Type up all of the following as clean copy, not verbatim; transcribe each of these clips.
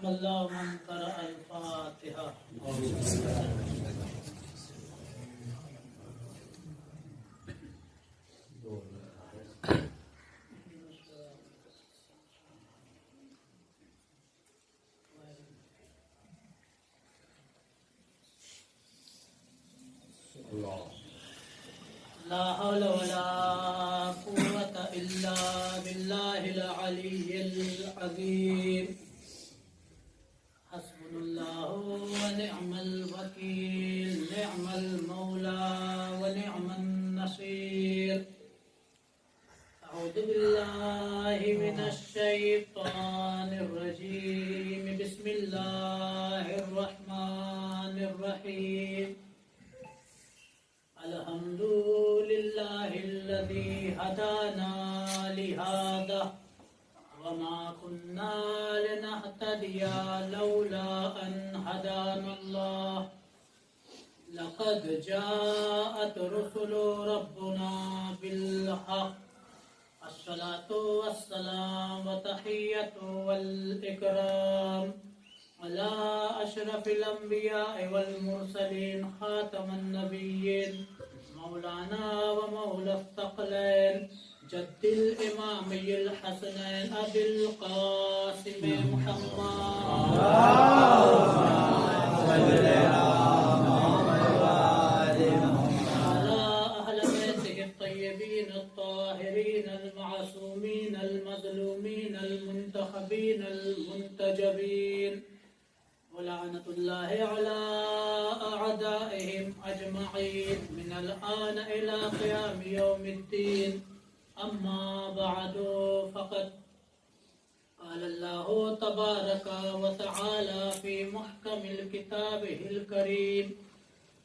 رحم الله من قرأ الفاتحة. لا حول ولا قوة إلا بالله العلي العظيم. حسبنا الله ونعم الوكيل، نعم المولى ونعم النصير. أعوذ بالله من الشيطان الرجيم. بسم الله الرحمن الرحيم. الحمد لله الذي هدانا لهذا وما كنا لنهتدي لولا أن هدانا الله. لقد جاءت رسل ربنا بالحق. الصلاة والسلام وتحية والإكرام على أشرف الأنبياء والمرسلين خاتم النبيين مولانا ومولى الثقلين جد الإمامي الحسنين أبي القاسم محمد وعلى أهل بيته الطيبين الطاهرين المعصومين المظلومين المنتخبين المنتجبين. ولعنة الله على أعدائهم أجمعين من الآن إلى قيام يوم الدين. أما بعد فقد قال الله تبارك وتعالى في محكم كتابه الكريم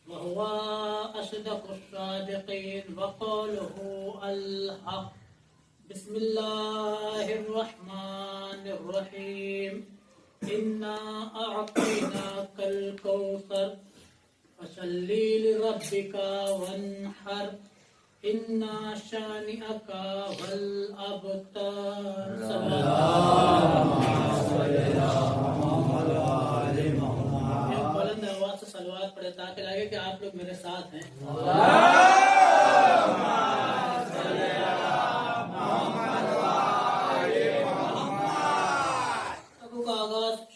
وهو أصدق الصادقين وقوله الحق. بسم الله الرحمن الرحيم. إنا أعطيناك الكوثر فصل لربك وانحر إن شانئك والأبتر. بلند آواز سے صلوات پڑھے تاکہ لگے کہ آپ لوگ میرے ساتھ ہیں.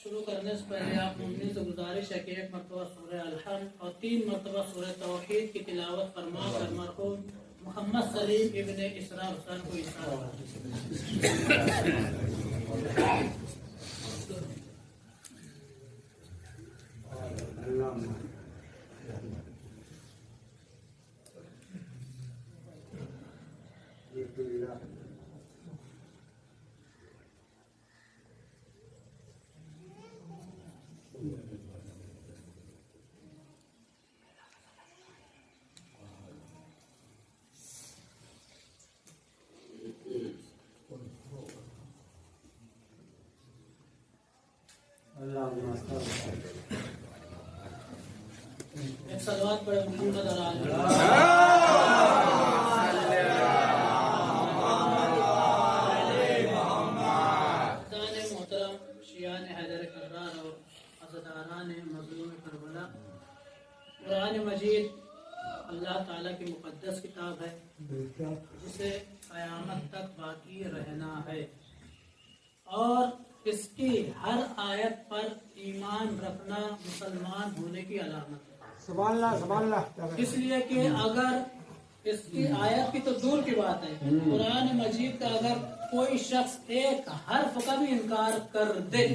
شروع کرنے سے پہلے آپ مومنین سے گزارش ہے کہ ایک مرتبہ سورہ الحمد اور 3 مرتبہ سورہ توحید کی تلاوت فرما کر مرحوم محمد سلیم ابن اسرا حسین کو اشارہ ایک صلوات پڑھے محمد اور آل محترم شیعان حیدر کرار اور عزاداران مظلوم کربلا. قرآن مجید اللہ تعالیٰ کی مقدس کتاب ہے جسے قیامت تک باقی رہنا ہے اور اس کی ہر آیت پر ایمان رکھنا مسلمان ہونے کی علامت ہے. سبحان اللہ سبحان اللہ. اس لیے کہ اگر اس کی آیت کی تو دور کی بات ہے، قرآن مجید کا اگر کوئی شخص ایک حرف کا بھی انکار کر دے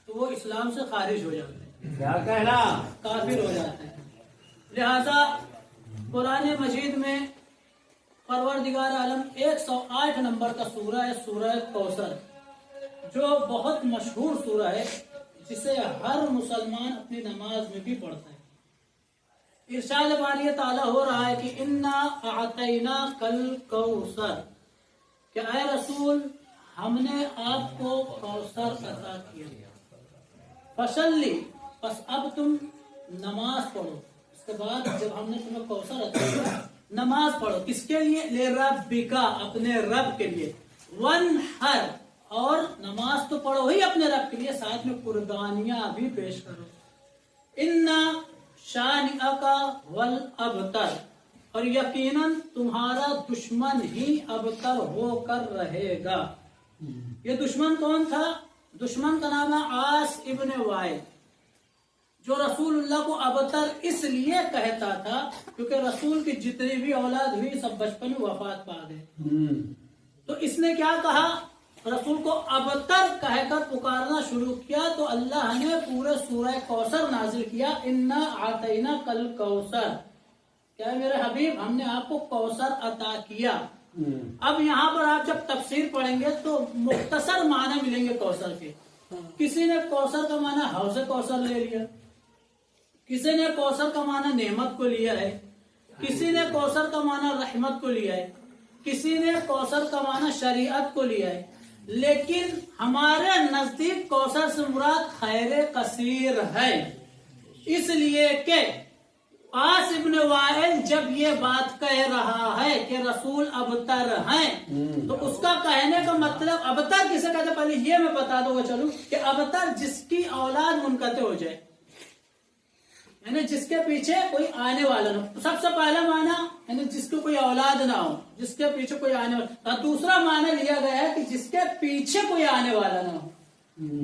تو وہ اسلام سے خارج ہو جاتا ہے، کیا کہنا کافر ہو جاتا ہے. لہذا قرآن مجید میں پروردگار عالم 108 نمبر کا سورہ ہے، سورہ کوثر، جو بہت مشہور سورہ ہے جسے ہر مسلمان اپنی نماز میں بھی پڑھتا ہے. ارشاد باری تعالیٰ ہو رہا ہے کہ انا اعطیناک الکوثر، کہ اے رسول ہم نے آپ کو کوثر عطا کیا. فصلی، پس اب تم نماز پڑھو. اس کے بعد جب ہم نے تمہیں کوثر عطا کیا نماز پڑھو. کس کے لیے؟ لربک، اپنے رب کے لیے. وانحر، اور نماز تو پڑھو ہی اپنے رب کے لیے، ساتھ میں قربانیاں بھی پیش کرو. اِنَّ شَانِئَکَ وَالْأَبْتَرَ، اور یقیناً تمہارا دشمن ہی ابتر ہو کر رہے گا. یہ دشمن کون تھا؟ دشمن کا نام ہے عاص ابن وائل، جو رسول اللہ کو ابتر اس لیے کہتا تھا کیونکہ رسول کی جتنی بھی اولاد ہوئی سب بچپن میں وفات پا گئے. تو اس نے کیا کہا؟ رسول کو ابتر کہہ کر پکارنا شروع کیا. تو اللہ نے پورے سورہ کوثر نازل کیا، انا اعطیناک الکوثر، کیا میرے حبیب ہم نے آپ کو کوثر عطا کیا. اب یہاں پر آپ جب تفسیر پڑھیں گے تو مختصر معنی ملیں گے کوثر کے. کسی نے کوثر کا معنی حوض کوثر لے لیا، کسی نے کوثر کا معنی نعمت کو لیا ہے، کسی نے کوثر کا معنی رحمت کو لیا ہے، کسی نے کوثر کا معنی شریعت کو لیا ہے. لیکن ہمارے نزدیک کوثر سے مراد خیر کثیر ہے، اس لیے کہ عاص ابن وائل جب یہ بات کہہ رہا ہے کہ رسول ابتر ہیں تو اس کا کہنے کا مطلب ابتر کسے کہتے؟ پہلے یہ میں بتا دوں گا چلو کہ ابتر جس کی اولاد منقطع ہو جائے، یعنی جس کے پیچھے کوئی آنے والا نہ ہو. سب سے پہلا معنی یعنی جس کو کوئی اولاد نہ ہو، جس کے پیچھے کوئی آنے والا. دوسرا معنی لیا گیا ہے کہ جس کے پیچھے کوئی آنے والا نہ ہو.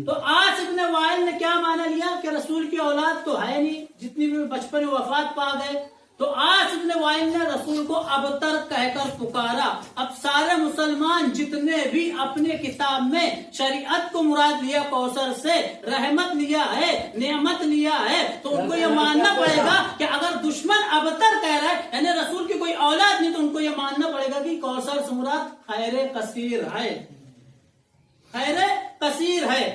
تو عاص ابن وائل نے کیا معنی لیا کہ رسول کی اولاد تو ہے نہیں، جتنی بھی بچپن میں وفات پا گئے. تو عاص ابن وائل نے رسول کو ابتر کہہ کر پکارا. اب سارے مسلمان جتنے بھی اپنے کتاب میں شریعت کو مراد لیا، کوثر سے رحمت لیا ہے، نعمت لیا ہے، تو ان کو یہ ماننا پڑے گا کہ اگر دشمن ابتر کہہ رہا ہے یعنی رسول کی کوئی اولاد نہیں، تو ان کو یہ ماننا پڑے گا کہ کوثر سے مراد خیر کثیر ہے، خیر کثیر ہے.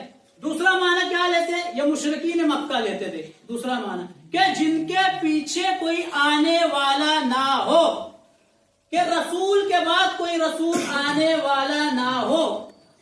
دوسرا معنی کیا لیتے؟ یہ مشرکین مکہ لیتے تھے. دوسرا معنی کہ جن کے پیچھے کوئی آنے والا نہ ہو، کہ رسول کے بعد کوئی رسول آنے والا نہ ہو،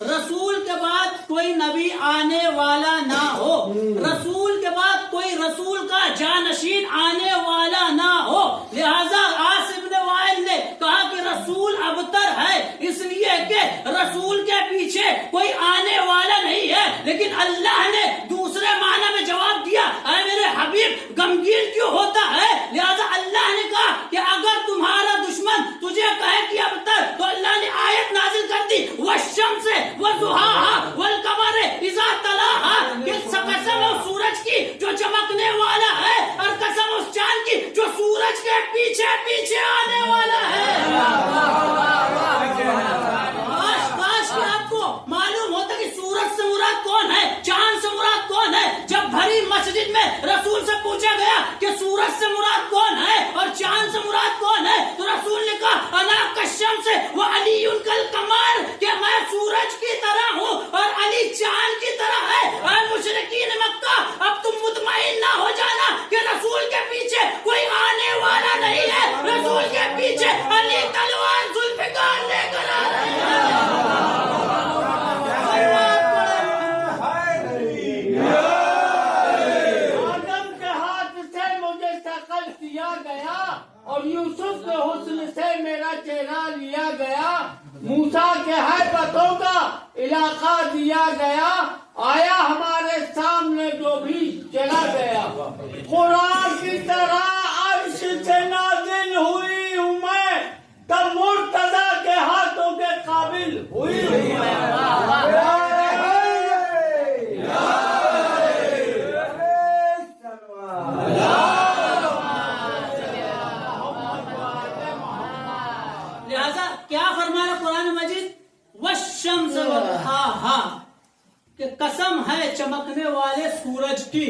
رسول کے بعد کوئی نبی آنے والا نہ ہو، رسول کے بعد کوئی رسول کا جانشین آنے والا نہ ہو. لہذا عاص ابن وائل نے کہا کہ رسول ابتر ہے اس لیے کہ رسول کے پیچھے کوئی آنے والا نہیں ہے. لیکن اللہ نے دوسرے معنی میں جواب دیا، اے میرے حبیب غمگین کیوں ہوتا ہے؟ لہذا اللہ نے کہا کہ اگر تمہارا دشمن تجھے کہے کہ ابتر، تو اللہ نے آیت نازل کر دی، والشمس وضحاها والقمر اذا تلاها، کہ قسم اس سورج کی جو چمکنے والا ہے اور قسم اس چاند کی جو سورج کے پیچھے پیچھے آنے والا ہے. کاش کہ آپ کو معلوم ہوتا کہ سورج سے مراد کون ہے، چاند سے مراد کون ہے. جب بھری مسجد میں رسول سے پوچھا گیا کہ سورج سے مراد کون ہے اور چاند سے مراد کون ہے، تو رسول نے کہا انا کالشمس وعلی کالقمر، کہ میں سورج کی طرح ہوں اور علی چاند کی طرح ہے. اے مشرکین مکہ، اب تم مطمئن نہ ہو جانا کہ رسول کے پیچھے کوئی آنے والا نہیں ہے، رسول کے پیچھے علی تلوار ذوالفقار لے کر آ رہے ہیں. اور یوسف کے حسن سے میرا چہرہ لیا گیا، موسیٰ کے ہیبتوں کا علاقہ دیا گیا، آیا ہمارے سامنے جو بھی چلا گیا. قرآن کی طرح عرش سے نازل ہوئی ہوں میں، تب مرتضیٰ کے ہاتھوں کے قابل ہوئی ہوں میں. کیا فرمایا قرآن مجید؟ والشمس وضحاها، کہ قسم ہے چمکنے والے سورج کی،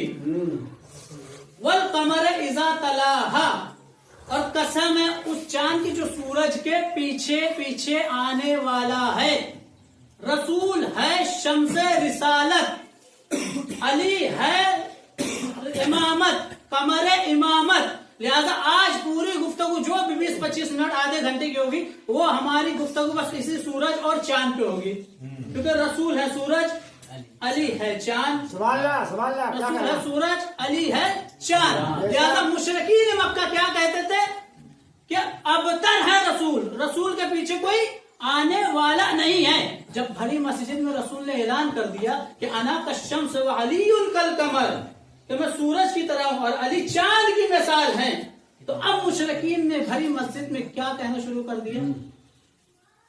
والقمر اذا تلاها، اور قسم ہے اس چاند کی جو سورج کے پیچھے پیچھے آنے والا ہے. رسول ہے شمس رسالت، علی ہے امامت، قمر امامت. لہذا آج پوری گفتگو جو بھی 20-25 منٹ آدھے گھنٹے کی ہوگی وہ ہماری گفتگو بس اسی سورج اور چاند پہ ہوگی، کیونکہ رسول ہے سورج، علی ہے چاند. رسول ہے سورج، علی ہے چاند. لہذا مشرکین مکہ کیا کہتے تھے کہ ابتر ہے رسول، رسول کے پیچھے کوئی آنے والا نہیں ہے. جب بھری مسجد میں رسول نے اعلان کر دیا کہ انا کالشمس و علی کالقمر، کہ میں سورج کی طرح ہوں اور علی چاند کی مثال ہیں، تو اب مشرکین نے بھری مسجد میں کیا کہنا شروع کر دیا؟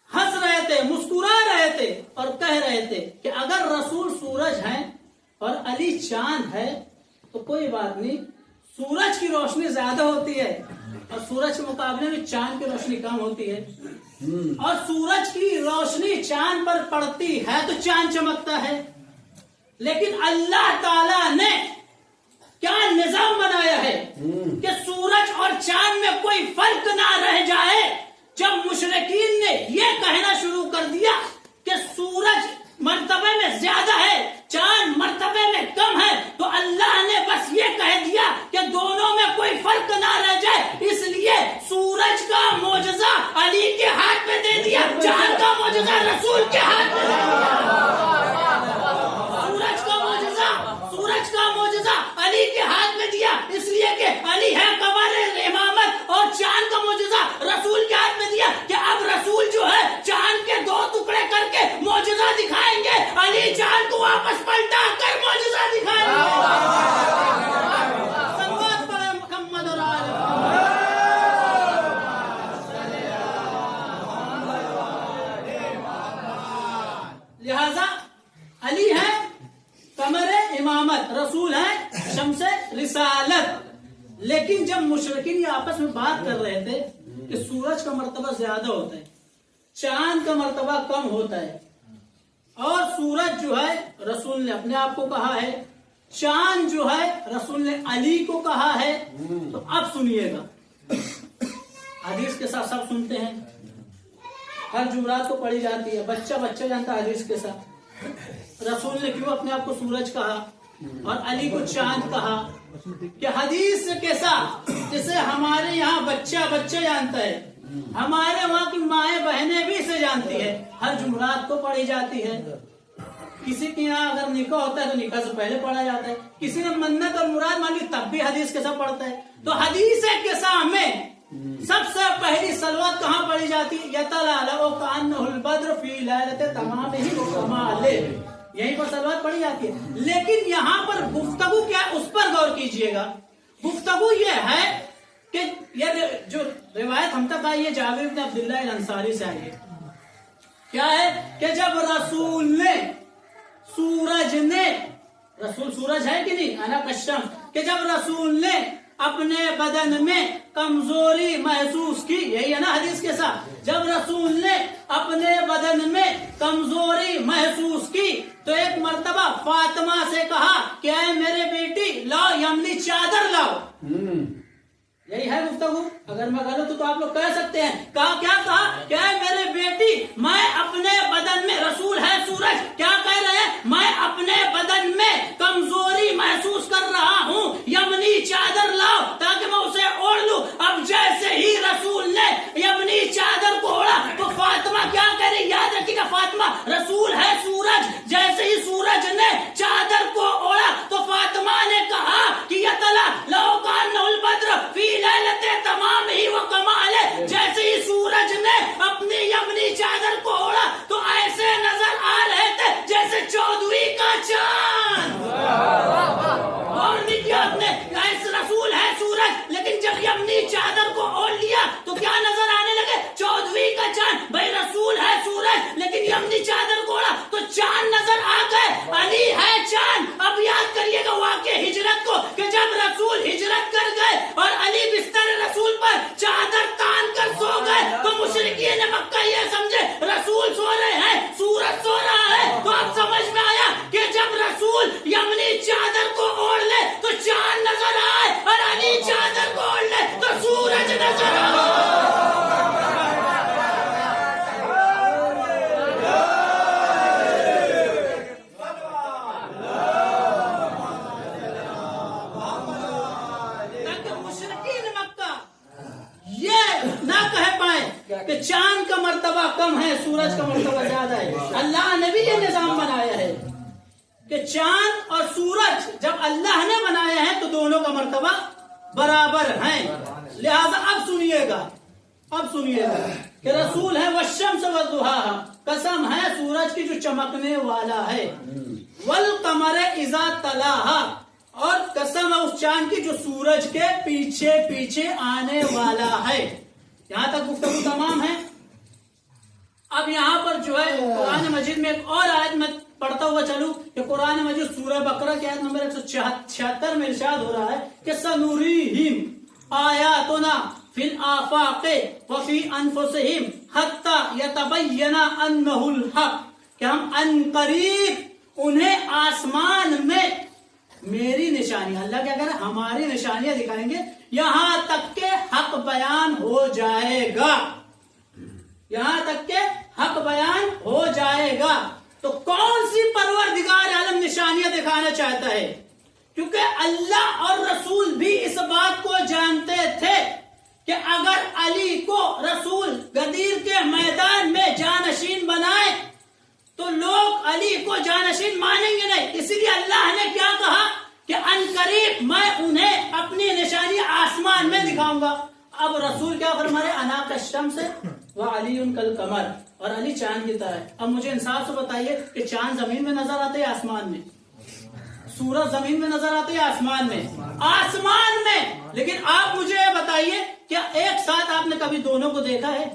ہنس رہے تھے، مسکرا رہے تھے اور کہہ رہے تھے کہ اگر رسول سورج ہیں اور علی چاند ہے تو کوئی بات نہیں، سورج کی روشنی زیادہ ہوتی ہے اور سورج کے مقابلے میں چاند کی روشنی کم ہوتی ہے، اور سورج کی روشنی چاند پر پڑتی ہے تو چاند چمکتا ہے، لیکن اللہ تعالی نے کیا نظام بنایا ہے کہ سورج اور چاند میں کوئی فرق نہ رہ جائے۔ جب مشرکین نے یہ کہنا شروع کر دیا کہ سورج مرتبے میں زیادہ ہے، چاند مرتبے میں کم ہے، تو اللہ نے بس یہ کہہ دیا کہ دونوں میں کوئی فرق نہ رہ جائے، اس لیے سورج کا معجزہ علی کے ہاتھ میں دے دیا، چاند کا معجزہ رسول کے ہاتھ میں دے دیا۔ سورج کا معجزہ علی کے ہاتھ میں دیا، اس لیے کہ علی ہے قمر امامت، اور چاند کا معجزہ رسول کے ہاتھ میں دیا کہ اب رسول جو ہے چاند کے 2 ٹکڑے کر کے معجزہ دکھائیں گے، علی چاند کو واپس پلٹا کر معجزہ دکھائیں گے۔ صلوات پڑھیں محمد اور آل محمد۔ لہذا علی ہے قمر امامت، رسول ہے شمس رسالت، لیکن جب مشرکین یہ آپس میں بات کر رہے تھے کہ سورج کا مرتبہ زیادہ ہوتا ہے، چاند کا مرتبہ کم ہوتا ہے، اور سورج جو ہے رسول نے اپنے آپ کو کہا ہے، چاند جو ہے رسول نے علی کو کہا ہے، تو اب سنیے گا، حدیث کے ساتھ سب سنتے ہیں، ہر جمعرات کو پڑھی جاتی ہے، بچہ جانتا ہے حدیث کے ساتھ رسول نے کیوں اپنے آپ کو سورج کہا اور علی کو چاند کہا، کہ حدیث کے ساتھ جسے ہمارے یہاں بچہ جانتا ہے، ہمارے وہاں کی مائیں بہنیں بھی اسے جانتی ہے، ہر جمعرات کو پڑھی جاتی ہے، کسی کے یہاں اگر نکاح ہوتا ہے تو نکاح سے پہلے پڑھا جاتا ہے، کسی نے منت اور مراد مانگی تب بھی حدیث کے ساتھ پڑھتا ہے، تو حدیث کے سامنے سب سے پہلی صلوات کہاں پڑھی جاتی ہے؟ یتلالہ کأنہ البدر فی لیلۃ تمامہ وکمالہ، یہیں پر صلوات پڑھی جاتی ہے، لیکن یہاں پر گفتگو کیا ہے اس پر غور کیجئے گا۔ گفتگو یہ ہے کہ یہ جو روایت ہم تک آئی ہے جابر بن عبداللہ الانصاری سے آئی ہے، کیا ہے کہ جب رسول نے سورج ہے کہ نہیں، انا کالشمس، کہ جب رسول نے اپنے بدن میں کمزوری محسوس کی، یہی ہے نا حدیث کے ساتھ، جب رسول نے اپنے بدن میں کمزوری محسوس کی تو ایک مرتبہ فاطمہ سے کہا کہ اے میرے بیٹی لاؤ یمنی چادر لاؤ، یہی ہے گفتگو، اگر میں غلط ہوں تو آپ لوگ کہہ سکتے ہیں، کہا کہ اے میرے بیٹی میں اپنے بدن میں، رسول ہے سورج، کیا کہہ رہے ہیں، میں اپنے بدن میں کمزوری محسوس کر رہا ہوں، یمنی چادر لاؤ تاکہ میں اسے اوڑھ لوں۔ اب جیسے ہی رسول نے یمنی چادر کو اوڑھا تو فاطمہ کیا کہہ رہی، یاد رکھیے گا، فاطمہ رسول ہے سورج، جیسے ہی سورج نے چادر کو اوڑھا تو فاطمہ نے کہا کہ یطلع لو کأنہ البدر فی لیلۃ تمامہ وکمالہ، جیسے ہی سورج نے اپنی یمنی چادر کو اوڑھا تو ایسے نظر آ رہے تھے جیسے 14ویں کا چاند، اور رسول ہے سورج، لیکن جب یمنی چادر کو اوڑھ لیا تو کیا نظر آنے لگے، 14ویں کا چاند، بھائی رسول ہے سورج لیکن یمنی چادر کو اوڑھا تو چاند نظر آ گئے، علی ہے چاند۔ اب یاد کریے گا واقع ہجرت کو، کہ جب رسول ہجرت کر گئے اور علی بستر رسول پر چادر تان کر سو گئے تو مشرکین مکہ یہ سمجھے رسول سو رہے ہیں، سورج سو رہا ہے، تو اب سمجھ میں آیا کہ جب رسول یمنی چادر کو اوڑھ لے تو چاند نظر آئے اور علی چادر کو اوڑھ لے تو سورج نظر آئے۔ کہ چاند کا مرتبہ کم ہے، سورج کا مرتبہ زیادہ ہے، اللہ نے بھی یہ نظام بنایا ہے کہ چاند اور سورج جب اللہ نے بنایا ہے تو دونوں کا مرتبہ برابر ہیں، لہذا اب سنیے گا کہ رسول ہے والشمس والضحاہا، قسم ہے سورج کی جو چمکنے والا ہے، والقمر اذا تلاہا، اور قسم ہے اس چاند کی جو سورج کے پیچھے پیچھے آنے والا ہے۔ یہاں تک گفتگو تمام ہے۔ اب یہاں پر جو ہے قرآن مجید میں ایک اور آیت میں پڑھتا ہوا چلوں کہ قرآن مجید سورہ بقرہ کی آیت نمبر 176 میں ارشاد ہو رہا ہے کہ سنوریہم آیاتنا فی الآفاق وفی انفسہم حتی یتبین انہ الحق، کہ ہم ان قریب انہیں آسمان میں میری نشانیاں، اللہ کیا کہہ رہا ہے، ہماری نشانیاں دکھائیں گے یہاں تک کہ حق بیان ہو جائے گا، یہاں تک کہ حق بیان ہو جائے گا۔ تو کون سی پروردگار عالم نشانیاں دکھانا چاہتا ہے؟ کیونکہ اللہ اور رسول بھی اس بات کو جانتے تھے کہ اگر علی کو رسول غدیر کے میدان میں جانشین بنائے تو لوگ علی کو جانشین مانیں گے نہیں، اسی لیے اللہ نے کیا کہا کہ ان قریب میں انہیں اپنی نشانی آسمان میں دکھاؤں گا۔ اب رسول کیا فرما رہے، انا کالشمس وعلی کالقمر، اور علی چاند کی طرح ہے۔ اب مجھے انصاف سے بتائیے کہ چاند زمین میں نظر آتے ہیں آسمان میں؟ سورج زمین میں نظر آتے ہیں آسمان میں؟ آسمان میں۔ لیکن آپ مجھے یہ بتائیے کیا ایک ساتھ آپ نے کبھی دونوں کو دیکھا ہے؟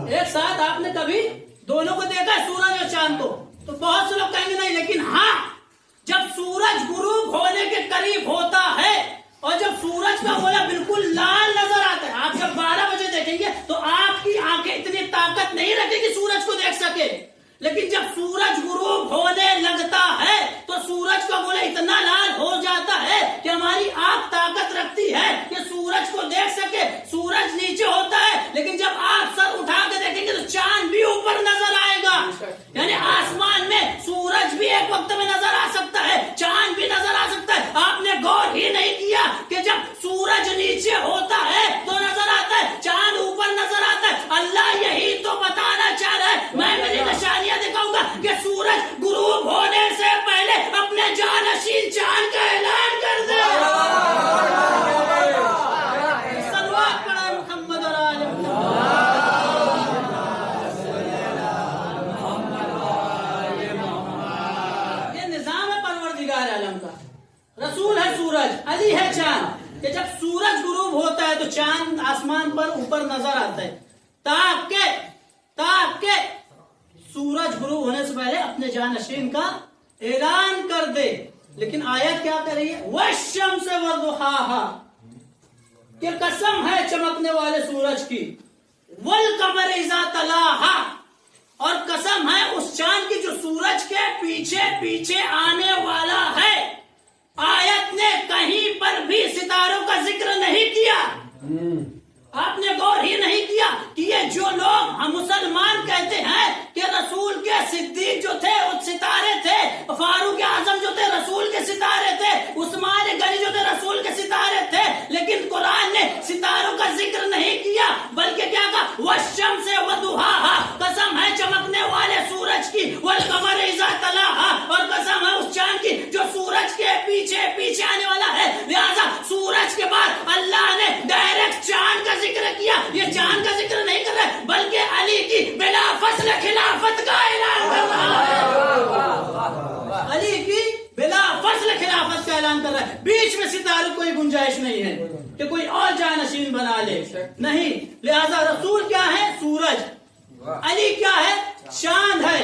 ایک ساتھ آپ نے کبھی دونوں کو دیکھا ہے، سورج اور چاند کو؟ تو بہت سے لوگ کہیں گے نہیں، لیکن ہاں جب سورج غروب ہونے کے قریب ہوتا ہے اور جب سورج کا گولا بالکل لال نظر آتا ہے، آپ جب 12 بجے دیکھیں گے تو آپ کی آنکھیں اتنی طاقت نہیں رکھے کہ سورج کو دیکھ سکے، لیکن جب سورج غروب ہونے لگتا ہے تو سورج کا گولا اتنا لال ہو جاتا ہے کہ ہماری آنکھ طاقت رکھتی ہے کہ سورج کو دیکھ سکے۔ سورج نیچے ہوتا ہے لیکن جب آپ سر اٹھا کے دیکھیں گے تو چاند بھی اوپر نظر آئے گا، یعنی آسمان میں سورج بھی ایک وقت میں نظر آ سکتا ہے، چاند بھی نظر آ سکتا ہے۔ آپ نے غور ہی نہیں کیا کہ جب سورج نیچے ہوتا ہے تو نظر آتا ہے، چاند اوپر نظر آتا ہے۔ اللہ یہی تو بتانا چاہ رہا ہے، میں میری نشانیاں دکھاؤں گا کہ سورج غروب ہونے سے پہلے اپنے جانشین چاند کا اعلان کر دے۔ صلوات پڑھیں محمد اور آل محمد۔ یہ نظام ہے پروردگار عالم کا، رسول ہے سورج، علی ہے چاند، کہ جب سورج غروب ہوتا ہے تو چاند آسمان پر اوپر نظر آتا ہے تاکہ سورج غروب ہونے سے پہلے اپنے جانشین کا اعلان کر دے۔ لیکن آیت کیا کر رہی ہے، والشمس وضحاہا، کہ قسم ہے چمکنے والے سورج کی، والقمر اذا تلاہا، اور قسم ہے اس چاند کی جو سورج کے پیچھے پیچھے آنے والا ہے۔ آیت نے کہیں پر بھی ستاروں کا ذکر نہیں کیا۔ آپ نے غور ہی نہیں کیا کہ یہ جو لوگ ہم مسلمان کہتے ہیں کہ رسول کے صدیق جو تھے وہ ستارے تھے، فاروق اعظم جو تھے رسول کے ستارے تھے، عثمان غنی جو تھے رسول کے ستارے تھے، لیکن قرآن نے ستاروں کا ذکر نہیں کیا بلکہ کیا کہا، والشمس وضحاہا، قسم ہے چمکنے والے سورج کی، والقمر اذا تلاہا، اور قسم ہے اس چاند کی جو سورج کے پیچھے پیچھے آنے والا ہے۔ لہذا سورج کے بعد اللہ نے ڈائریکٹ چاند کا ذکر کیا، یہ چاند کا ذکر نہیں کر رہا ہے بلکہ علی کی بلا فصل خلافت کا اعلان کر رہا ہے، علی کی بلا فصل خلافت کا اعلان کر رہا ہے۔ بیچ میں ستاروں کوئی گنجائش نہیں ہے کہ کوئی اور جانشین بنا لے، نہیں۔ لہذا رسول کیا ہے، سورج، علی کیا ہے، چاند ہے۔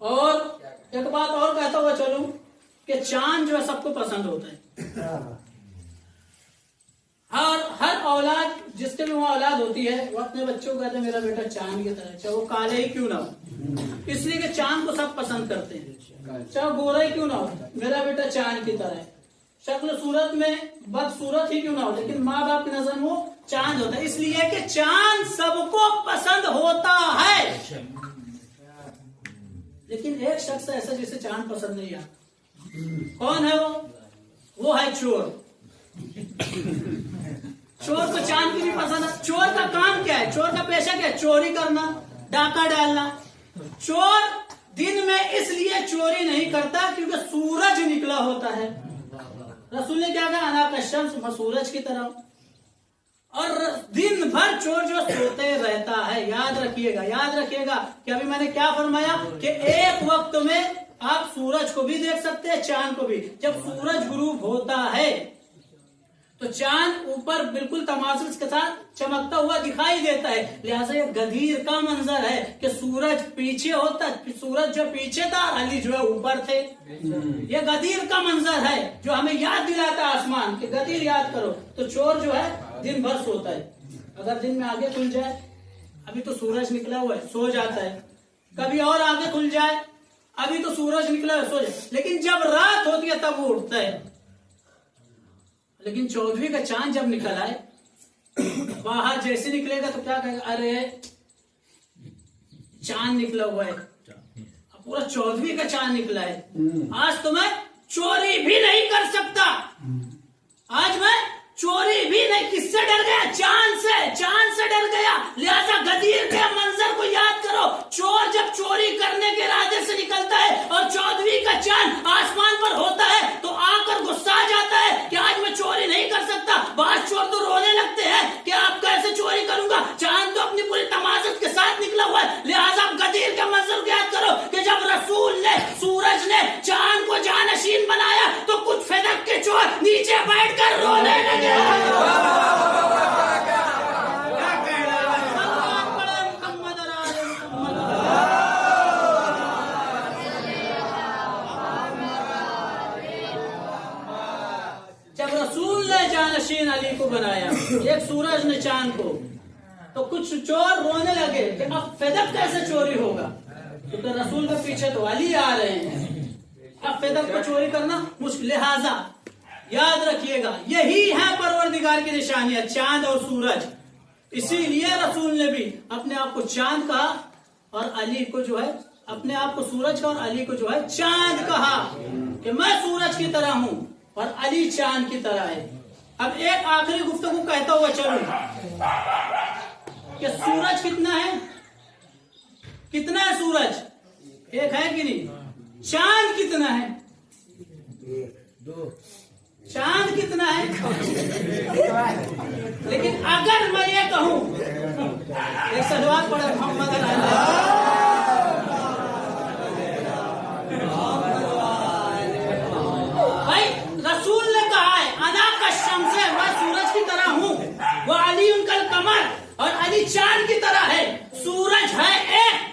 اور ایک بات اور کہتا ہوا چلوں کہ چاند جو ہے سب کو پسند ہوتا ہے، ہر اولاد جس کے بھی وہاں اولاد ہوتی ہے وہ اپنے بچوں کو کہتے ہیں میرا بیٹا چاند کی طرح، چاہے وہ کالے ہی کیوں نہ ہو، اس لیے کہ چاند کو سب پسند کرتے ہیں، چاہے گورا ہی کیوں نہ ہو، میرا بیٹا چاند کی طرح ہے، شکل صورت میں بدصورت ہی کیوں نہ ہو، لیکن ماں باپ کی نظر میں وہ چاند ہوتا ہے، اس لیے کہ چاند سب کو پسند ہوتا ہے۔ لیکن ایک شخص ایسا جسے چاند پسند نہیں آتا، کون ہے وہ ہے چور۔ چور کو چاند کی بھی پسند ہے۔ چور کا کام کیا ہے، چور کا پیشہ کیا ہے، چوری کرنا، ڈاکہ ڈالنا۔ چور دن میں اس لیے چوری نہیں کرتا کیونکہ سورج نکلا ہوتا ہے۔ رسول نے کیا کہا، انا کالشمس، میں سورج کی طرح ہوں۔ اور دن بھر چور جو سوتے رہتا ہے. یاد رکھیے گا کہ ابھی میں نے کیا فرمایا کہ ایک وقت میں آپ سورج کو بھی دیکھ سکتے ہیں, چاند کو بھی. جب سورج غروب ہوتا ہے تو چاند اوپر بالکل تماسل کے ساتھ چمکتا ہوا دکھائی دیتا ہے. لہٰذا یہ غدیر کا منظر ہے کہ سورج پیچھے ہوتا, سورج جو پیچھے تھا, علی جو ہے اوپر تھے. یہ غدیر کا منظر ہے جو ہمیں یاد دلاتا ہے آسمان کہ غدیر یاد کرو. تو چور جو ہے دن بھر سوتا ہے. اگر دن میں آگے کھل جائے, ابھی تو سورج نکلا ہوا ہے, سو جاتا ہے. کبھی اور آگے کھل جائے, ابھی تو سورج نکلا ہے, سو جائے. لیکن جب رات ہوتی ہے تب وہ اٹھتا ہے. لیکن 14ویں کا چاند جب نکل آئے, باہر جیسے نکلے گا تو کیا کہے گا, ارے چاند نکلا ہوا ہے, پورا 14ویں کا چاند نکلا ہے, آج تو میں چوری بھی نہیں کر سکتا. آج میں چوری بھی نہیں, کس سے ڈر گیا؟ چاند سے ڈر گیا. لہذا غدیر کے منظر کو یاد کرو. چور جب چوری کرنے کے ارادے سے نکلتا ہے اور 14ویں کا چاند آسمان پر ہوتا ہے تو آ کر غصہ آ جاتا ہے کہ آج میں چوری نہیں کر سکتا. بعض چور تو رونے لگتے ہیں کہ آپ کیسے چوری کروں گا, چاند تو اپنی پوری تمازت کے ساتھ نکلا ہوا ہے. لہذا آپ غدیر کے منظر کو یاد کرو کہ جب رسول نے, سورج نے چاند کو جانشین بنایا تو کچھ فدق کے چور نیچے بیٹھ کر رونے لگے. جب رسول نے جانشین علی کو بنایا, ایک سورج نے چاند کو, تو کچھ چور رونے لگے کہ اب فدق کیسے چوری ہوگا, کیونکہ رسول کے پیچھے تو علی آ رہے ہیں, اب فدق کو چوری کرنا مشکل. لہذا یاد رکھیے گا یہی ہے پروردگار کی نشانیاں, چاند اور سورج. اسی لیے رسول نے بھی اپنے آپ کو چاند کہا اور علی کو جو ہے, اپنے آپ کو سورج کہا اور علی کو جو ہے چاند کہا کہ میں سورج کی طرح ہوں اور علی چاند کی طرح ہے. اب ایک آخری گفتگو کہتا ہوا چلوں کہ سورج کتنا ہے, کتنا ہے سورج, ایک ہے کہ نہیں؟ چاند کتنا ہے, چاند کتنا ہے؟ لیکن اگر میں یہ کہوں, ایک سلوات پڑھے محمد بھائی, رسول نے کہا ہے انا کالشمس, میں سورج کی طرح ہوں, وہ علی کالقمر, اور علی چاند کی طرح ہے. سورج ہے ایک,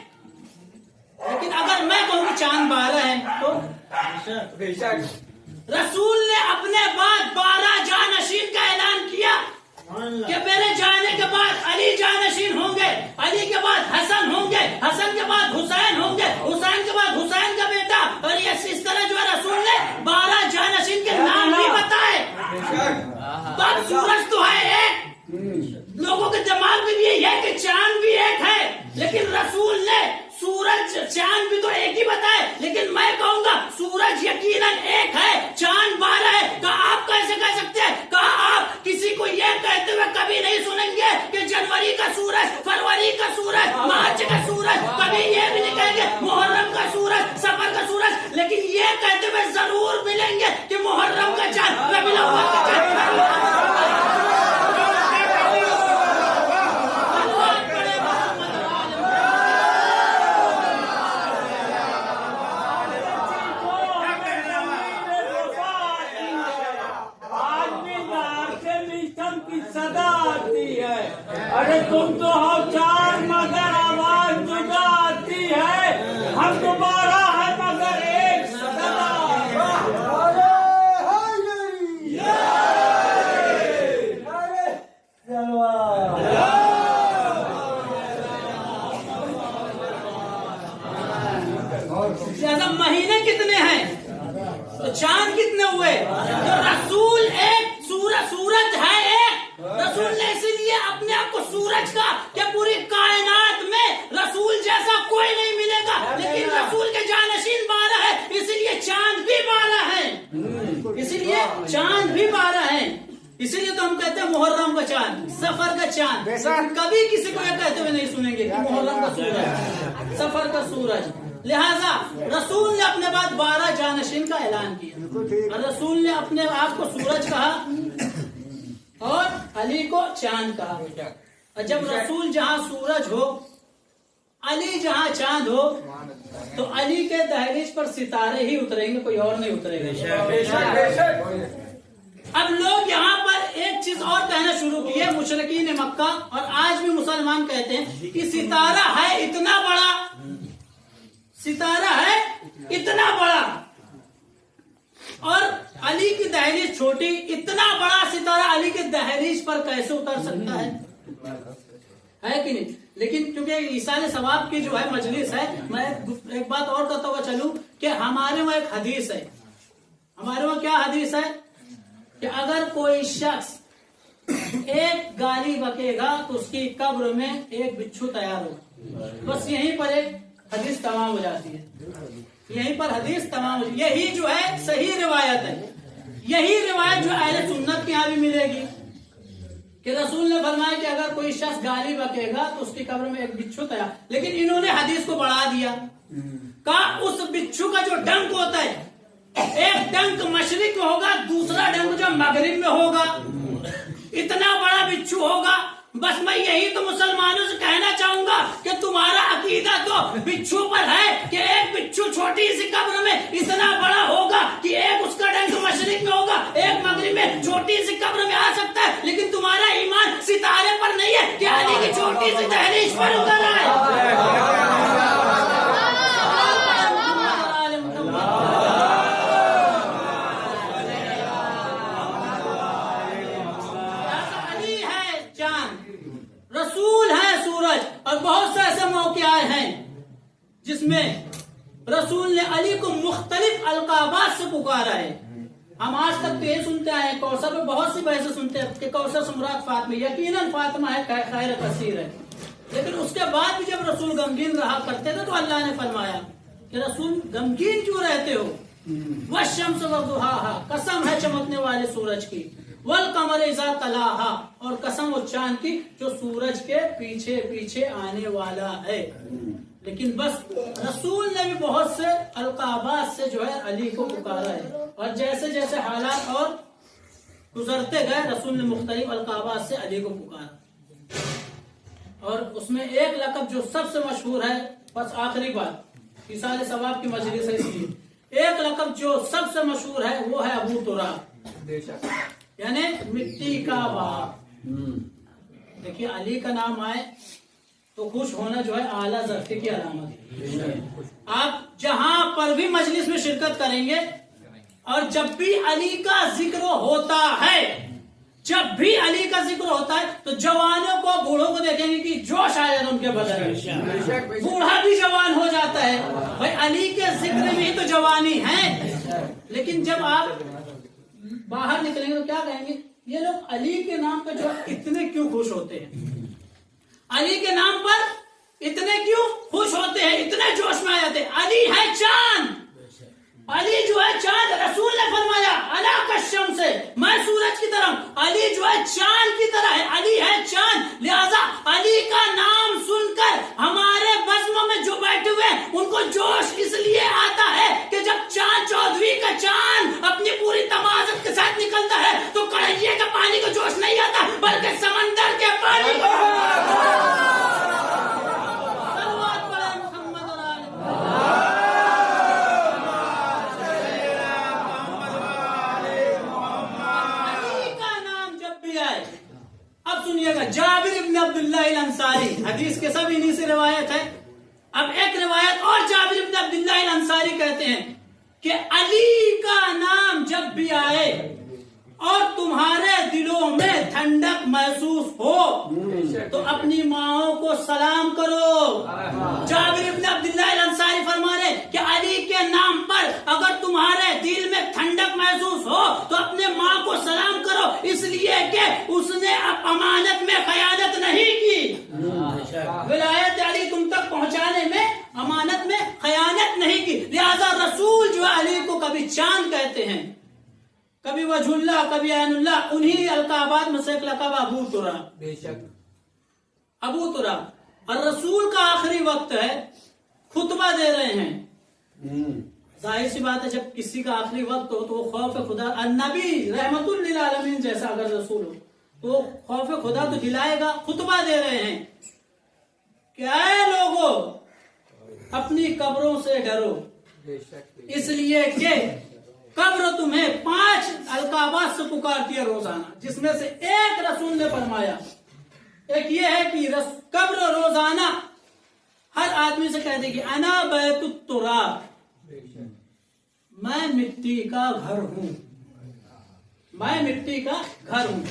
لیکن اگر میں کہوں چاند 12 ہے تو رسول نے اپنے بعد 12 جانشین کا اعلان کیا کہ میرے جانے کے بعد علی جانشین ہوں گے, علی کے بعد حسن ہوں گے, حسن کے بعد حسین ہوں گے, حسین کے بعد حسین کا بیٹا, اور یہ اس طرح جو ہے رسول نے 12 جانشین کے نام بھی بتائے. تو اب سورج تو ہے ایک, لوگوں کے دماغ میں بھی یہ ہے کہ چاند بھی ایک ہے, لیکن رسول نے سورج چاند بھی تو ایک ہی بتائے, لیکن میں کہوں گا سورج یقیناً ایک ہے, چاند 12 ہے. کہا آپ کیسے کہہ سکتے ہیں؟ کہا آپ کسی کو یہ کہتے ہوئے کبھی نہیں سنیں گے کہ جنوری کا سورج, فروری کا سورج, مارچ کا سورج, کبھی یہ بھی نہیں کہیں گے محرم کا سورج, سفر کا سورج, لیکن یہ کہتے ہوئے ضرور ملیں گے کہ محرم کا چاند, ربیع الاول کا چاند. ارے تم تو ہو چار مگر آواز جدا آتی ہے, ہم دوبارہ ہے مگر ایک صدا. مہینے کتنے ہیں تو چاند کتنے ہوئے؟ تو رسول ایک, سورج ہے ایک. رسول نے اسی لیے اپنے آپ کو سورج کا کہ پوری کائنات میں رسول جیسا کوئی نہیں ملے گا, لیکن رسول کے جانشین 12 ہے, اسی لیے چاند بھی 12 ہے, اسی لیے چاند بھی 12 ہے. اسی لیے تو ہم کہتے ہیں محرم کا چاند, سفر کا چاند. کبھی کسی کو یہ کہتے ہوئے نہیں سنیں گے کہ محرم کا سورج, سفر کا سورج. لہذا رسول نے اپنے بعد 12 جانشین کا اعلان کیا, اور رسول نے اپنے آپ کو سورج کہا اور علی کو چاند کہا. اور جب رسول جہاں سورج ہو، علی جہاں چاند ہو، تو علی کے دہلیز پر ستارے ہی اتریں گے، کوئی اور نہیں اترے گا. اب لوگ یہاں پر ایک چیز اور کہنا شروع کی ہے، مشرکین مکہ اور آج بھی مسلمان کہتے ہیں کہ ستارہ ہے اتنا بڑا، ستارہ ہے اتنا بڑا اور علی کی دہلیز چھوٹی، اتنا بڑا ستارہ علی کے دہلیز پر کیسے اتر سکتا ہے کہ نہیں؟ لیکن کیونکہ ایصال ثواب کی جو ہے مجلس ہے، میں ایک بات اور کہتا ہوا چلوں کہ ہمارے وہاں ایک حدیث ہے. ہمارے وہاں کیا حدیث ہے کہ اگر کوئی شخص ایک گالی بکے گا تو اس کی قبر میں ایک بچھو تیار ہوگا. بس یہیں پر ایک حدیث تمام ہو جاتی ہے، یہیں پر حدیث تمام ہو. یہی جو ہے صحیح روایت ہے، یہی روایت جو اہل سنت کے یہاں بھی ملے گی کہ رسول نے فرمایا کہ اگر کوئی شخص گالی بکے گا تو اس کی قبر میں ایک بچھو تیار. لیکن انہوں نے حدیث کو بڑھا دیا، کہا اس بچھو کا جو ڈنک ہوتا ہے، ایک ڈنک مشرق میں ہوگا، دوسرا ڈنک جو مغرب میں ہوگا، اتنا بڑا بچھو ہوگا. بس میں یہی تو مسلمانوں سے کہنا چاہوں گا کہ تمہارا عقیدہ تو بچھو پر ہے کہ ایک بچھو چھوٹی سی قبر میں اتنا بڑا ہوگا کہ ایک اس کا ڈنک مشرق میں ہوگا، ایک مغرب میں، چھوٹی سی قبر میں آ سکتا ہے. لیکن تمہارا ایمان ستارے پر نہیں ہے کہ علی کی چھوٹی سی دہلیز پر اتر ہے. رسول ہے سورج. اور بہت سے ایسے موقع آئے ہیں جس میں رسول نے علی کو مختلف القابات سے پکارا ہے. ہم آج تک تو یہ سنتے آئے ہیں، کوثر میں بہت سی بحثیں سنتے ہیں کہ کوثر سے مراد فاطمہ، یقیناً فاطمہ ہے، خیر کثیر ہے. لیکن اس کے بعد بھی جب رسول غمگین رہا کرتے تھے تو اللہ نے فرمایا کہ رسول غمگین کیوں رہتے ہو؟ والشمس وضحاہا، قسم ہے چمکنے والے سورج کی، والقمر اذا تلاہا، اور قسم اور چاند کی جو سورج کے پیچھے پیچھے آنے والا ہے. لیکن بس رسول نے بھی بہت سے القابات سے جو ہے علی کو پکارا ہے، اور جیسے جیسے حالات اور گزرتے گئے رسول نے مختلف القابات سے علی کو پکارا. اور اس میں ایک لقب جو سب سے مشہور ہے، بس آخری بات، ایصال ثواب کی مجلس ہے اس لیے، ایک لقب جو سب سے مشہور ہے وہ ہے ابو تراب، یعنی مٹی کا باپ. دیکھیے علی کا نام آئے تو خوش ہونا جو ہے اعلیٰ ذرفی کی علامت ہے. آپ جہاں پر بھی مجلس میں شرکت کریں گے اور جب بھی علی کا ذکر ہوتا ہے، جب بھی علی کا ذکر ہوتا ہے تو جوانوں کو، بوڑھوں کو دیکھیں گے کہ جوش آ جاتا ان کے بدن میں، بوڑھا بھی جوان ہو جاتا ہے. بھائی علی کے ذکر میں ہی تو جوانی ہے. لیکن جب آپ باہر نکلیں گے تو کیا کہیں گے؟ یہ لوگ علی کے نام پہ جو اتنے کیوں خوش ہوتے ہیں؟ علی کے نام پر اتنے کیوں خوش ہوتے ہیں، اتنے جوش میں آ جاتے ہیں؟ علی ہے چاند، علی جو ہے چاند. رسول نے فرمایا انا کالشمس، میں سورج کی طرح، علی جو ہے چاند کی طرح ہے. علی ہے چاند، لہذا علی کا نام سن کر ہمارے بزم میں جو بیٹھے ہوئے ان کو جوش اس لیے آتا ہے کہ جب چاند چودھری کا چاند اپنی پوری تمازت کے ساتھ نکلتا ہے تو کڑھائیے کے پانی کو جوش نہیں آتا بلکہ سمندر کے پانی کو. اب سنیے گا، جابر ابن عبداللہ الانصاری، حدیث کے سب انہی سے روایت ہے. اب ایک روایت اور جابر ابن عبداللہ الانصاری کہتے ہیں کہ علی کا نام جب بھی آئے اور تمہارے دلوں میں ٹھنڈک محسوس ہو تو اپنی ماؤں کو سلام کرو. جابر ابن عبداللہ الانصاری فرما رہے کہ علی کے نام پر اگر تمہارے دل میں ٹھنڈک محسوس ہو تو اپنے ماں کو سلام کرو، اس لیے کہ اس نے امانت میں خیانت نہیں کی، ولایت علی تم تک پہنچانے میں امانت میں خیانت نہیں کی. لہذا رسول جو علی کو کبھی چاند کہتے ہیں، کبھی وجہ اللہ، کبھی عین اللہ. انہی القابات میں سے ایک لقب ابو تراب، ابو تراب. اور رسول کا آخری وقت ہے، خطبہ دے رہے ہیں. ظاہر سی بات ہے جب کسی کا آخری وقت ہو تو وہ خوف خدا، النبی رحمت للعالمین جیسا اگر رسول ہو تو خوف خدا تو دلائے گا. خطبہ دے رہے ہیں کہ اے لوگوں اپنی قبروں سے ڈرو، اس لیے کہ قبر تمہیں 5 القابات سے پکارتی ہے روزانہ، جس میں سے ایک رسول نے فرمایا، ایک یہ ہے کہ قبر روزانہ ہر آدمی سے کہہ دے گی انا بیت التراب، میں مٹی کا گھر ہوں، میں مٹی کا گھر ہوں.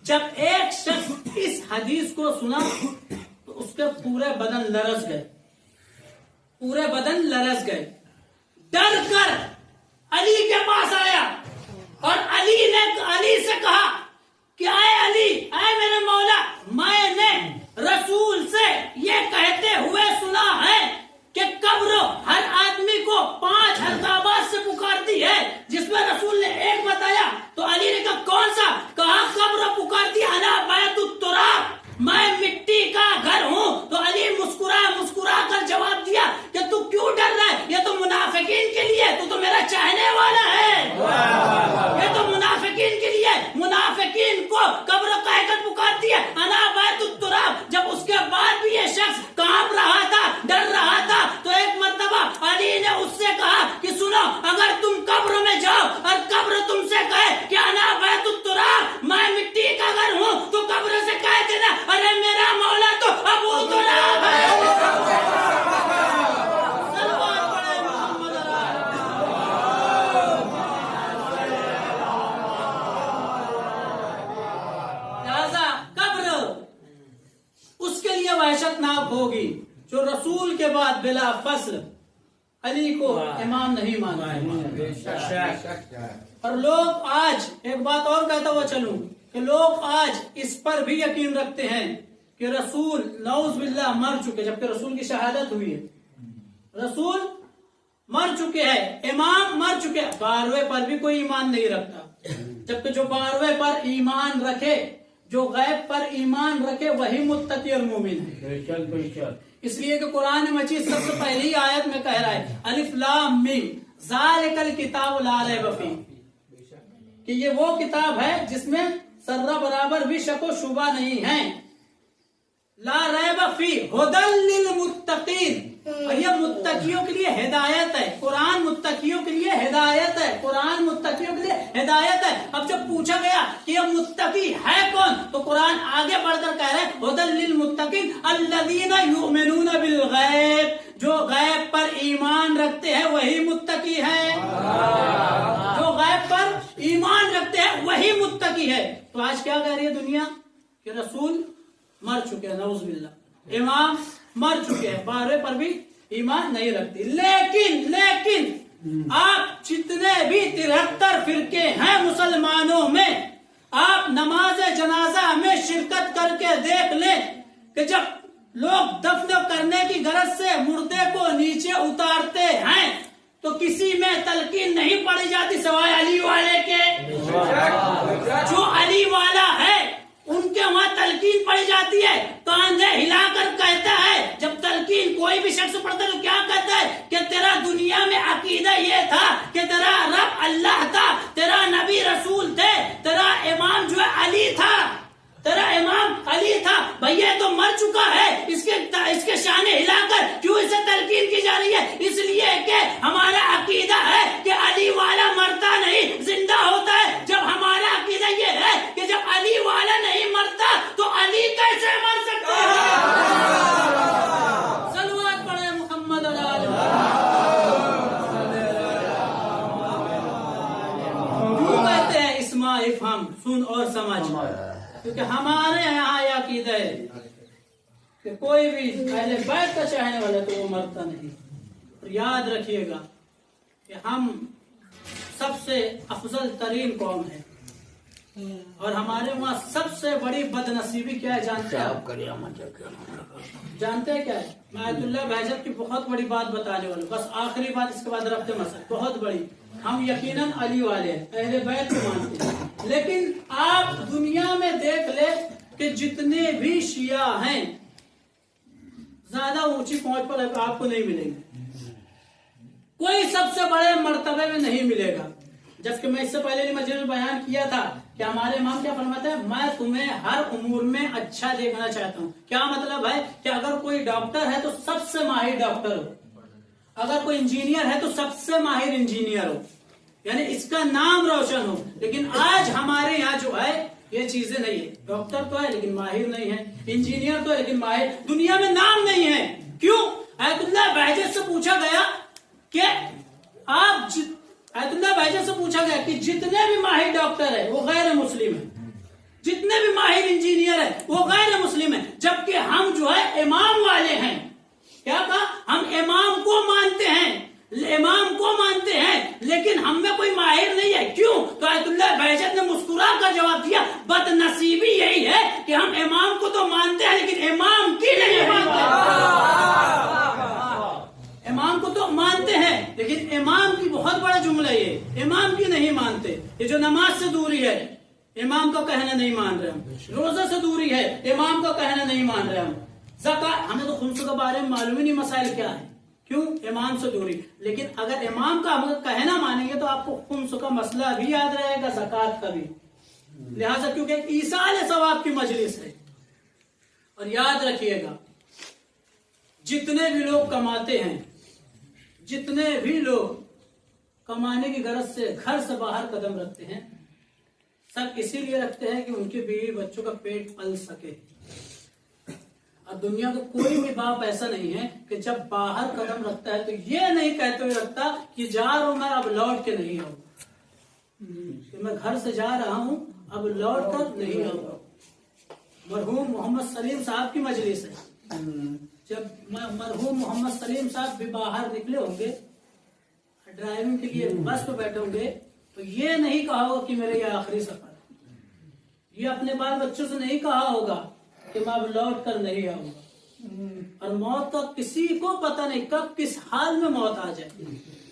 جب ایک شخص اس حدیث کو سنا تو اس کے پورے بدن لرز گئے، پورے بدن لرز گئے. ڈر کر علی کے پاس آیا اور علی نے علی سے کہا کہ اے علی، اے میرے مولا، میں نے رسول سے یہ کہتے ہوئے سنا ہے کہ قبر ہر آدمی کو 5 القابات سے پکارتی ہے، جس میں رسول نے ایک بتایا. تو علی نے کہا کون سا؟ کہا قبر پکارتی انا بیت التراب، میں مٹی کا گھر ہوں. تو علی مسکرا کر جواب دیا کہ تو کیوں ڈر رہا ہے؟ یہ تو منافقین کے لیے، تو میرا چاہنے والا ہے. یہ تو منافقین کے لیے، منافقین کو قبر کہہ کر پکارتی ہے انا بیت التراب. جب اس کے بعد بھی یہ شخص کانپ رہا تھا، ڈر رہا تھا، تو ایک مرتبہ علی نے اس سے کہا کہ سنو، اگر تم قبر میں جاؤ اور قبر تم سے کہے کہ انا بیت التراب، میں مٹی کا گھر ہوں، تو قبر سے کہہ دینا ارے میرا مولا تو ابو تراب ہے. سلوات پڑھے محمد لہذا قبر اس کے لیے وحشت ناک ہوگی جو رسول کے بعد بلا فصل علی کو امام نہیں مانا. اور لوگ آج ایک بات اور کہتا ہوا چلوں کہ لوگ آج اس پر بھی یقین رکھتے ہیں کہ رسول نعوذ باللہ مر چکے، جبکہ رسول کی شہادت ہوئی ہے، رسول مر چکے ہیں، امام مر چکے ہیں، 12ویں پر بھی کوئی ایمان نہیں رکھتا. جبکہ جو 12ویں پر ایمان رکھے، جو غیب پر ایمان رکھے، وہی متقی اور مومن ہے. اس لیے کہ قرآن مجید سب سے پہلی آیت میں کہہ رہا ہے الف لام میم ذالک الکتاب لا ریب فیہ، کہ یہ وہ کتاب ہے جس میں ذرہ برابر بھی شک و شبہ نہیں ہے. لا ریب فیہ ھدی للمتقین، یہ متقیوں کے لیے ہدایت ہے. قرآن متقیوں کے لیے ہدایت ہے، قرآن متقیوں کے لیے ہدایت ہے. اب جب پوچھا گیا کہ یہ متقی ہے کون، تو قرآن آگے بڑھ کر کہہ رہے ہیں ھدی للمتقین الذین یؤمنون بالغیب، جو غیب پر ایمان رکھتے ہیں وہی متقی ہے. جو غیب پر ایمان رکھتے ہیں وہی متقی ہے. تو آج کیا کہہ رہی ہے دنیا کہ رسول مر چکے ہیں، نعوذ باللہ، امام مر چکے ہیں، 12ویں پر بھی ایمان نہیں رکھتی. لیکن آپ جتنے بھی 73 فرقے ہیں مسلمانوں میں، آپ نماز جنازہ میں شرکت کر کے دیکھ لیں کہ جب لوگ دفن کرنے کی غرض سے مردے کو نیچے اتارتے ہیں تو کسی میں تلقین نہیں پڑی جاتی سوائے علی والے کے. جو علی والا ہے ان کے وہاں تلقین پڑی جاتی ہے، کاندھے ہلا کر کہتا ہے، جب تلقین کوئی بھی شخص پڑھتا ہے تو کیا کہتا ہے کہ تیرا دنیا میں عقیدہ یہ تھا کہ تیرا رب اللہ تھا، تیرا نبی رسول تھے، تیرا امام جو ہے علی تھا، تیرا امام علی تھا. بھیا تو مر چکا ہے، اس کے شانے ہلا کر کیوں اسے تلقین کی جا رہی ہے؟ اس لیے کہ ہمارا عقیدہ ہے کہ علی والا مرتا نہیں، زندہ ہوتا ہے. جب ہمارا عقیدہ یہ ہے کہ جب علی والا نہیں مرتا تو علی کیسے مر سکتا ہے؟ صلوات پڑھے محمد علی کیوں کہتے ہیں اسمع افہم، سن اور سمجھ، کیونکہ ہمارے یہاں یہ عقیدہ ہے کہ کوئی بھی اہل بیت کا چاہنے والا تو وہ مرتا نہیں. اور یاد رکھیے گا کہ ہم سب سے افضل ترین قوم ہے، اور ہمارے وہاں سب سے بڑی بد نصیبی کیا ہے جانتے ہیں؟ جانتے ہیں کیا ہے؟ میں آیت اللہ بہجت کی بہت بڑی بات بتانے والا ہوں، بس آخری بات، اس کے بعد ربط مسئلہ بہت بڑی. ہم یقیناً علی والے ہیں، اہل بیت کو مانتے ہیں، لیکن آپ دنیا میں دیکھ لیں کہ جتنے بھی شیعہ ہیں زیادہ اونچی پہنچ پر آپ کو نہیں ملیں گے، کوئی سب سے بڑے مرتبے میں نہیں ملے گا. جبکہ میں اس سے پہلے مسجد میں بیان کیا تھا کہ ہمارے امام کیا فرماتے ہیں؟ میں تمہیں ہر امور میں اچھا دیکھنا چاہتا ہوں. کیا مطلب ہے کہ اگر کوئی ڈاکٹر ہے تو سب سے ماہر ڈاکٹر ہو, اگر کوئی انجینئر ہے تو سب سے ماہر انجینئر ہو, یعنی اس کا نام روشن ہو. لیکن آج ہمارے یہاں جو ہے یہ چیزیں نہیں ہے. ڈاکٹر تو ہے لیکن ماہر نہیں ہے, انجینئر تو ہے لیکن ماہر دنیا میں نام نہیں ہے. کیوں؟ آیت اللہ بہجت سے پوچھا گیا کہ آیت اللہ بہجت سے پوچھا گیا کہ جتنے بھی ماہر ڈاکٹر ہے وہ غیر مسلم ہے, جتنے بھی ماہر انجینئر ہے وہ غیر مسلم ہے, جبکہ ہم جو ہے امام والے ہیں. کیا کہا؟ ہم امام کو مانتے ہیں, امام کو مانتے ہیں, لیکن ہم میں کوئی ماہر نہیں ہے. کیوں؟ تو آیت اللہ بہجت نے مسکرا کر جواب دیا, بد نصیبی یہی ہے کہ ہم امام کو تو مانتے ہیں لیکن امام کی نہیں مانتے. امام کو تو مانتے ہیں لیکن امام کی, بہت بڑا جملہ یہ, امام کی نہیں مانتے. یہ جو نماز سے دوری ہے امام کا کہنا نہیں مان رہے ہم, روزہ سے دوری ہے امام کا کہنا نہیں مان رہے ہم, زکات, ہمیں تو خمس کے بارے میں معلوم ہی نہیں مسائل کیا ہے. کیوں؟ امام سے دوری. لیکن اگر امام کا ہم کہنا مانیں گے تو آپ کو خمس کا مسئلہ بھی یاد رہے گا, زکات کا بھی. لہٰذا کیونکہ ایصال ثواب کی مجلس ہے. اور یاد رکھیے گا, جتنے بھی لوگ کماتے ہیں, جتنے بھی لوگ کمانے کی غرض سے گھر سے باہر قدم رکھتے ہیں, سب اسی لیے رکھتے ہیں کہ ان کے بیوی بچوں کا پیٹ پل سکے. اور دنیا کا کوئی بھی باپ ایسا نہیں ہے کہ جب باہر قدم رکھتا ہے تو یہ نہیں کہتے ہوئے رکھتا کہ جا رہا ہوں میں, اب لوٹ کے نہیں آؤں, کہ میں گھر سے جا رہا ہوں اب لوٹ کر نہیں آؤں. مرحوم محمد سلیم صاحب کی مجلس ہے, جب مرحوم محمد سلیم صاحب بھی باہر نکلے ہوں گے ڈرائیونگ کے لیے, بس پہ بیٹھے ہوں گے, تو یہ نہیں کہا ہوگا کہ میرے یہ آخری سفر ہے. یہ اپنے بال بچوں سے نہیں کہا ہوگا کہ میں اب لوٹ کر نہیں آؤں گا. اور موت کا کسی کو پتہ نہیں کب کس حال میں موت آ جائے.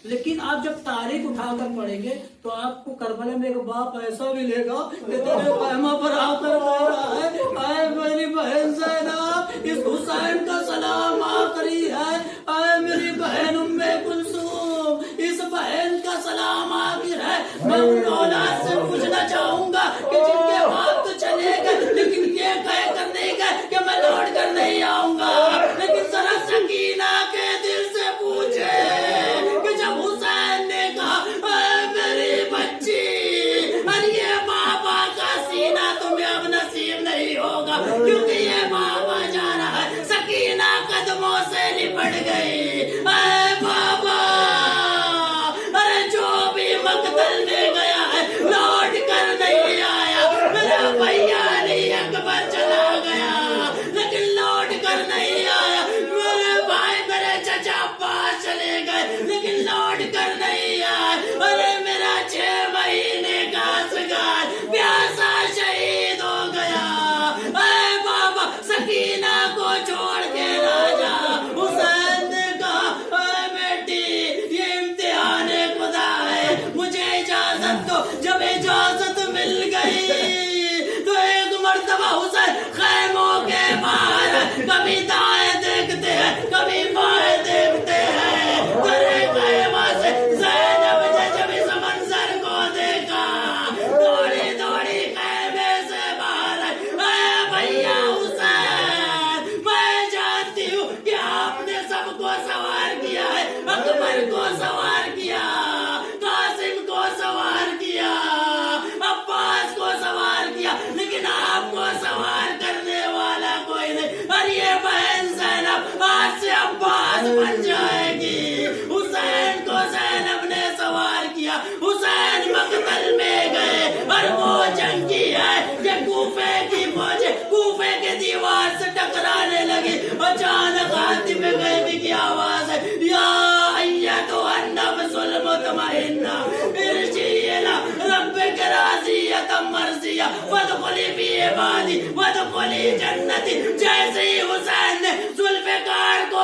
لیکن آپ جب تاریخ اٹھا کر پڑھیں گے تو آپ کو کربلا میں ایک باپ ایسا بھی لے گا کہ تیرے خیمہ پر آ کر کہہ رہا ہے, اے میری بہن زینب, اس حسین کا سلام آخری ہے, اے میری بہن ام کلثوم, اس بہن کا سلام آخر ہے. میں ان اولاد سے پوچھنا چاہوں گا کہ جن کے باپ تو چلے گئے لیکن یہ کہہ کر نہیں گئے کہ میں لوٹ کر نہیں آؤں گا, لیکن ذرا سکینہ کے دل سے پوچھے کہ جب حسین نے کہا اے میری بچی, اور یہ بابا کا سینہ تمہیں اب نصیب نہیں ہوگا کیونکہ یہ بابا جا رہا ہے, سکینہ قدموں سے لپٹ گئی. اے بابا, ارے جو بھی مقتل میں گیا ہے لوٹ کر نہیں آیا. میرا بھیا علی اکبر چلا گیا لیکن لوٹ کر نہیں آیا. میرے بھائی, میرے چچا عباس چلے گئے لیکن لوٹ کر نہیں آئے. ارے میرا 6 مہینے کا اصغر پیاسا شہید ہو گیا. اے بابا, سکینہ کو چھوڑ کے نہ جا. حسین نے کہا اے بیٹی, یہ امتحان خدا ہے, مجھے اجازت دو. جب اجازت مل گئی تو ایک مرتبہ حسین خیموں کے باہر کبھی دائیں دیکھتے ہیں کبھی بائیں دیکھتے ہیں. درے خیمہ سے زینب نے جب اس منظر کو دیکھا دوڑی دوڑی خیمے سے باہر آئی. اے بھیا حسین, میں جانتی ہوں کہ آپ نے سب کو سوار کیا ہے, اکبر کو سوار کیا, قاسم کو سوار کیا, عباس کو سوار کیا, لیکن آپ کو سوار کرنے والا کوئی نہیں. اور یہ بہن زینب آج سے عباس بن جائے گی. حسین کو زینب نے سوار کیا, حسین مقتل میں گئے اور وہ جنگ کی ہے کہ کوفے کی فوجیں کوفے کے دیوار سے ٹکرانے لگی. اچانک خاتم غیبی کی آواز ہے, یا ایتھا النفس المطمئنہ ارجعی الی ربک راضیۃ مرضیہ وادخلی فی عبادی وادخلی جنتی. جیسے ہی حسین نے ذوالفقار کو